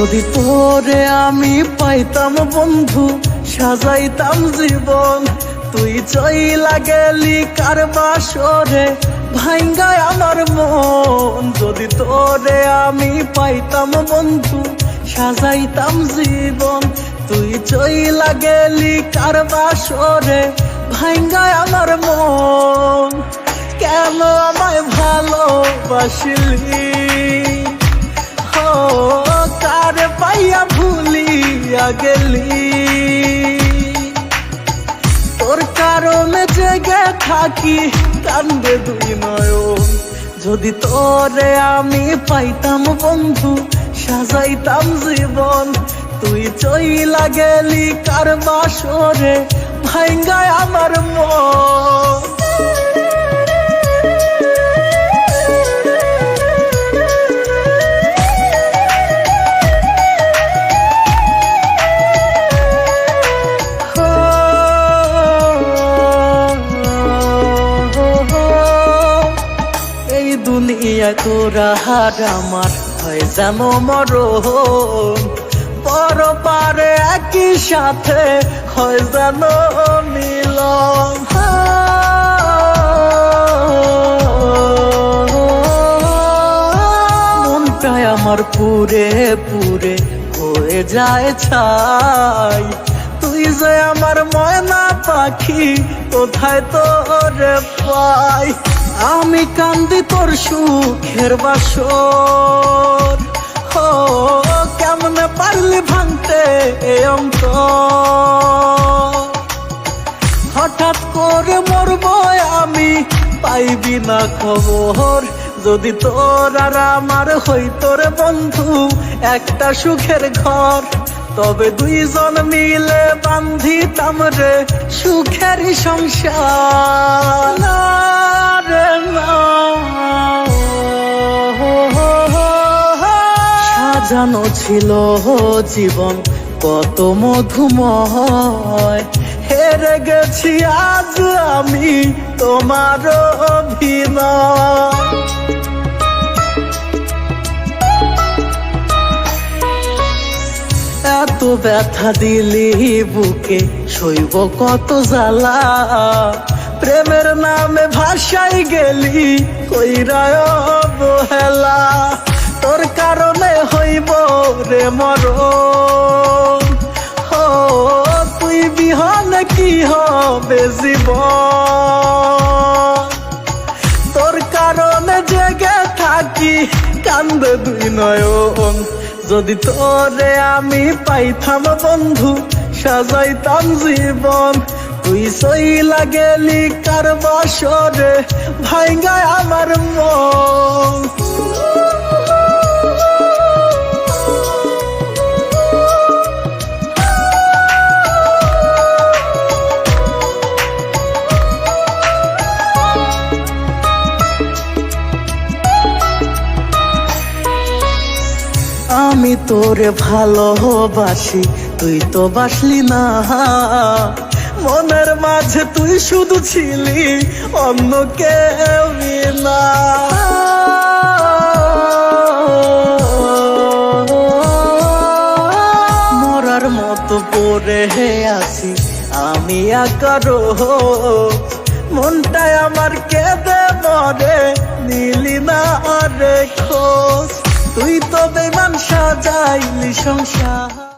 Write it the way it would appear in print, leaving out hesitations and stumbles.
যদি তোরে আমি পাইতাম বন্ধু, সাজাইতাম জীবন। তুই চইলা গেলি কার বাসরে, ভাঙ্গায় আমার মন। যদি তোরে আমি পাইতাম বন্ধু, সাজাইতাম জীবন। তুই চইলা গেলি কার বাসরে, ভাঙ্গায় আমার মন। কেন আমায় ভালোবাসিলি, কার পাইয়া ভুলিয়া গেলি। তোর কারণে জেগে থাকি, কান্দে দুই নয়ন। যদি তোরে আমি পাইতাম বন্ধু, সাজাইতাম জীবন। তুই চইলা গেলি কার বাসরে, ভাঙ্গায় আমার মন। দুনিয়ায় তোরা হার আমার হয় যেন মরণ। বড় পারে একই সাথে হয় যেন মিলন। মনটাই আমার পুরে পুরে হয়ে যায় ছাই। তুই যে আমার ময়না পাখি, কোথায় তোরে পাই। আমি কান্দি তোর সুখের বাসর, কেমনে পারলি ভাঙতে এ অন্ত। হঠাৎ করে মরব আমি, পাইবি না খবর। যদি তোর আর আমার হইতো রে বন্ধু একটা সুখের ঘর, তবে দুইজন মিলে বান্ধিতাম রে সুখেরই সংসার। সাজানো ছিল জীবন কত মধুময়, হেরে গেছি আজ আমি তোমার অভিনয়। এত ব্যথা দিলি বুকে, সইব কত জ্বালা। প্রেমের নামে ভাষাই গেলি কইরায় অবহেলা। তোর কারণে হইব রে মরণ, তুই বিহনে কি হবে জীবন। তোর কারণে জেগে থাকি, কান্দে দুই নয়ন। যদি তোরে আমি পাইতাম বন্ধু, সাজাইতাম জীবন। তুই চইলা গেলি কার বাসরে, ভাঙ্গায় আমার মন। আমি তোরে ভালোবাসি, তুই তো বাসলি না। মনের মাঝে তুই শুধু ছিলি, অন্য কেউ না। মরার মতো পড়ে আছি আমি একারো, মনটাই আমার কেঁদে মরে, নিলি না রে খোঁজ। তুই তো বেমান সাজাইলি সংসার।